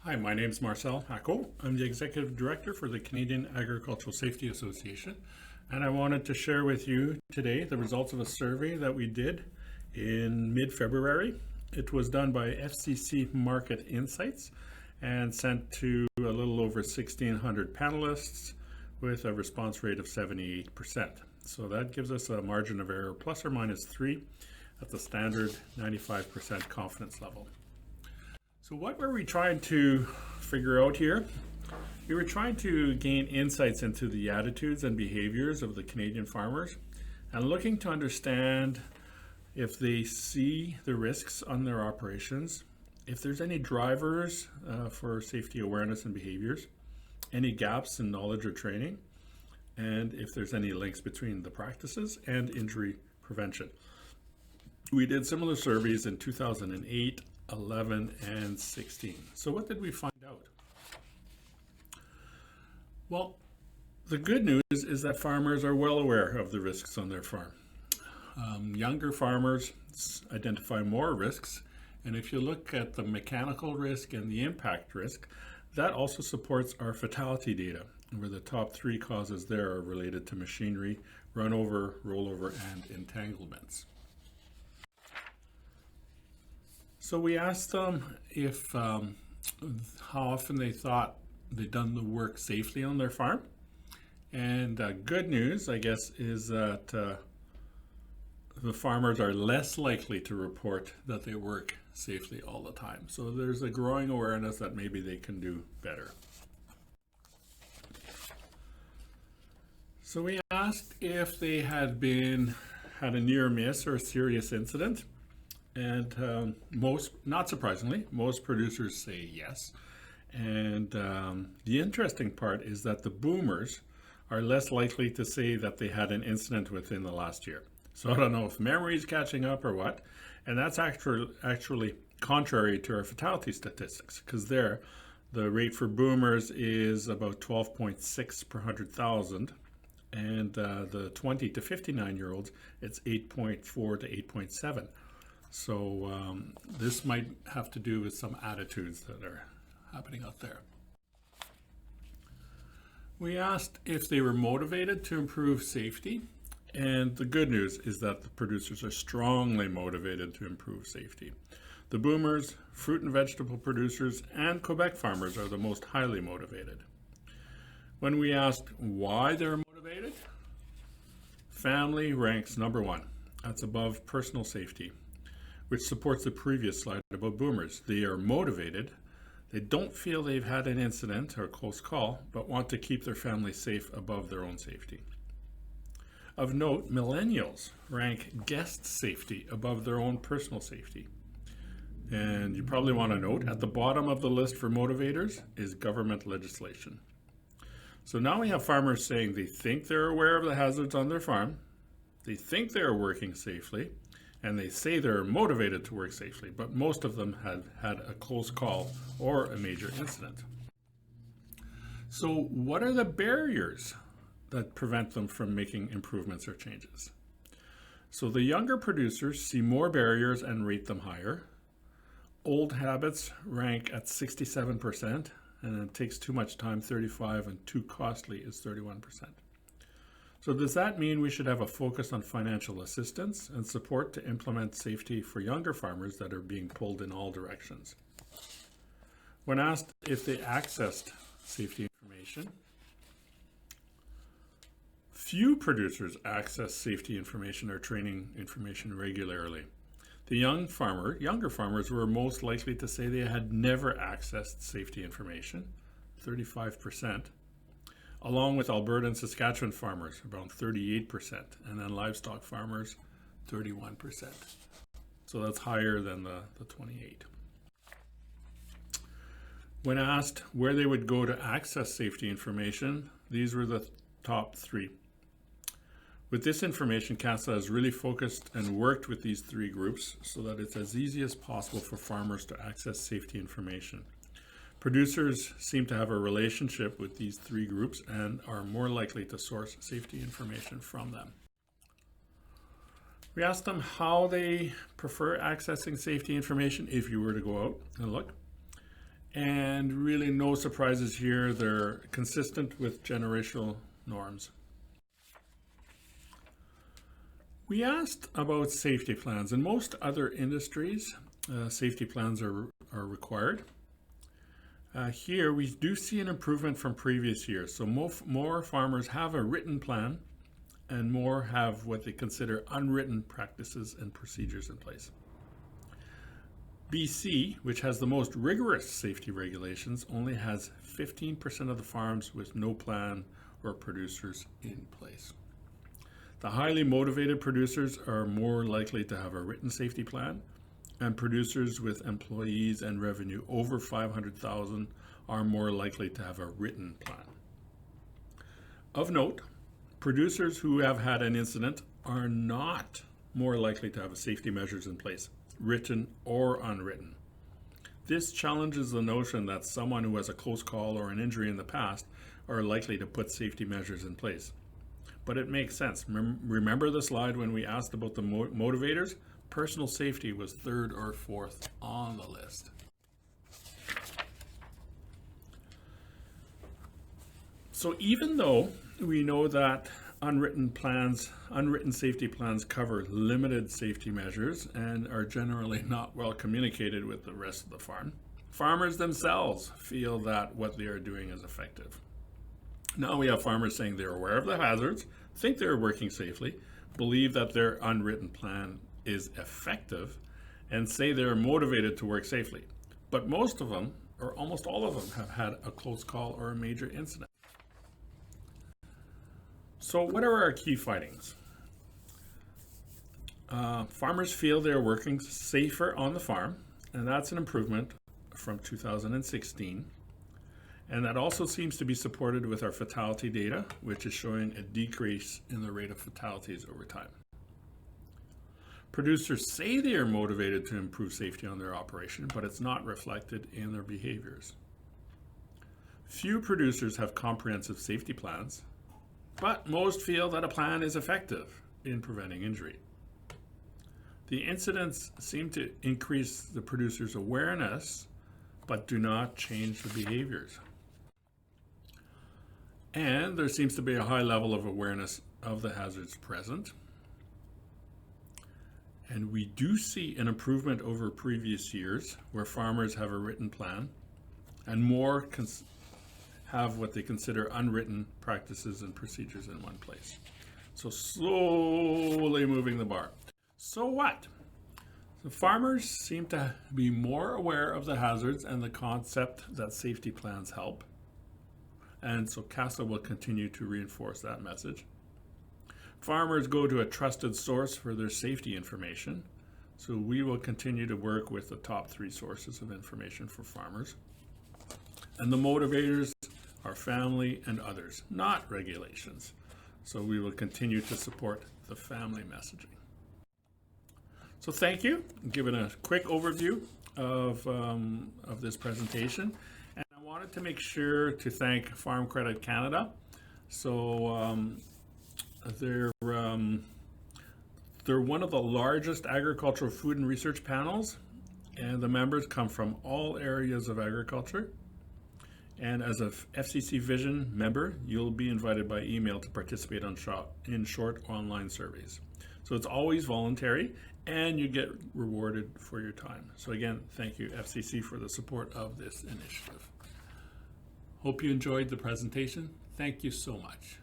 Hi, my name is Marcel Hacault. I'm the Executive Director for the Canadian Agricultural Safety Association, and I wanted to share with you today the results of a survey that we did in mid-February. It was done by FCC Market Insights and sent to a little over 1,600 panelists with a response rate of 78%. So that gives us a margin of error plus or minus 3 at the standard 95% confidence level. So what were we trying to figure out here? We were trying to gain insights into the attitudes and behaviors of the Canadian farmers and looking to understand if they see the risks on their operations, if there's any drivers for safety awareness and behaviors, any gaps in knowledge or training, and if there's any links between the practices and injury prevention. We did similar surveys in 2008, 11, and 16. So what did we find out? Well, the good news is that farmers are well aware of the risks on their farm. Younger farmers identify more risks, and if you look at the mechanical risk and the impact risk, that also supports our fatality data, where the top 3 causes there are related to machinery, runover, rollover, and entanglements. So we asked them if how often they thought they'd done the work safely on their farm. And good news, I guess, is that the farmers are less likely to report that they work safely all the time. So there's a growing awareness that maybe they can do better. So we asked if they had a near miss or a serious incident. And not surprisingly, most producers say yes. And the interesting part is that the boomers are less likely to say that they had an incident within the last year. So I don't know if memory is catching up or what. And that's actually contrary to our fatality statistics, because there, the rate for boomers is about 12.6 per 100,000. And the 20 to 59-year-olds, it's 8.4 to 8.7. So this might have to do with some attitudes that are happening out there. We asked if they were motivated to improve safety, and the good news is that the producers are strongly motivated to improve safety. The boomers, fruit and vegetable producers, and Quebec farmers are the most highly motivated. When we asked why they're motivated, family ranks number 1. That's above personal safety, which supports the previous slide about boomers. They are motivated. They don't feel they've had an incident or a close call, but want to keep their family safe above their own safety. Of note, millennials rank guest safety above their own personal safety. And you probably want to note, at the bottom of the list for motivators is government legislation. So now we have farmers saying they think they're aware of the hazards on their farm, they think they're working safely, and they say they're motivated to work safely, but most of them have had a close call or a major incident. So what are the barriers that prevent them from making improvements or changes? So the younger producers see more barriers and rate them higher. Old habits rank at 67%, and it takes too much time, 35%, and too costly is 31%. So does that mean we should have a focus on financial assistance and support to implement safety for younger farmers that are being pulled in all directions? When asked if they accessed safety information, few producers access safety information or training information regularly. The younger farmers were most likely to say they had never accessed safety information, 35%. Along with Alberta and Saskatchewan farmers, around 38%, and then livestock farmers, 31%. So that's higher than the 28. When asked where they would go to access safety information, these were the top 3. With this information, CASA has really focused and worked with these 3 groups so that it's as easy as possible for farmers to access safety information. Producers seem to have a relationship with these 3 groups and are more likely to source safety information from them. We asked them how they prefer accessing safety information if you were to go out and look. And really no surprises here. They're consistent with generational norms. We asked about safety plans. In most other industries, safety plans are required. Here we do see an improvement from previous years. So more farmers have a written plan and more have what they consider unwritten practices and procedures in place. BC, which has the most rigorous safety regulations, only has 15% of the farms with no plan or producers in place. The highly motivated producers are more likely to have a written safety plan, and producers with employees and revenue over 500,000 are more likely to have a written plan. Of note, producers who have had an incident are not more likely to have safety measures in place, written or unwritten. This challenges the notion that someone who has a close call or an injury in the past are likely to put safety measures in place. But it makes sense. Remember the slide when we asked about the motivators? Personal safety was third or fourth on the list. So even though we know that unwritten safety plans cover limited safety measures and are generally not well communicated with the rest of the farm, farmers themselves feel that what they are doing is effective. Now we have farmers saying they're aware of the hazards, think they're working safely, believe that their unwritten plan is effective, and say they're motivated to work safely. But most of them, or almost all of them, have had a close call or a major incident. So what are our key findings? Farmers feel they're working safer on the farm, and that's an improvement from 2016. And that also seems to be supported with our fatality data, which is showing a decrease in the rate of fatalities over time. Producers say they are motivated to improve safety on their operation, but it's not reflected in their behaviors. Few producers have comprehensive safety plans, but most feel that a plan is effective in preventing injury. The incidents seem to increase the producer's awareness, but do not change the behaviors. And there seems to be a high level of awareness of the hazards present. And we do see an improvement over previous years where farmers have a written plan and more have what they consider unwritten practices and procedures in one place. So slowly moving the bar. So what? The farmers seem to be more aware of the hazards and the concept that safety plans help. And so CASA will continue to reinforce that message. Farmers go to a trusted source for their safety information. So we will continue to work with the top 3 sources of information for farmers. And the motivators are family and others, not regulations. So we will continue to support the family messaging. So thank you. I'm giving a quick overview of this presentation. And I wanted to make sure to thank Farm Credit Canada. So they're one of the largest agricultural food and research panels, and the members come from all areas of agriculture. And as a FCC Vision member, you'll be invited by email to participate in short online surveys. So it's always voluntary, and you get rewarded for your time. So again, thank you, FCC, for the support of this initiative. Hope you enjoyed the presentation. Thank you so much.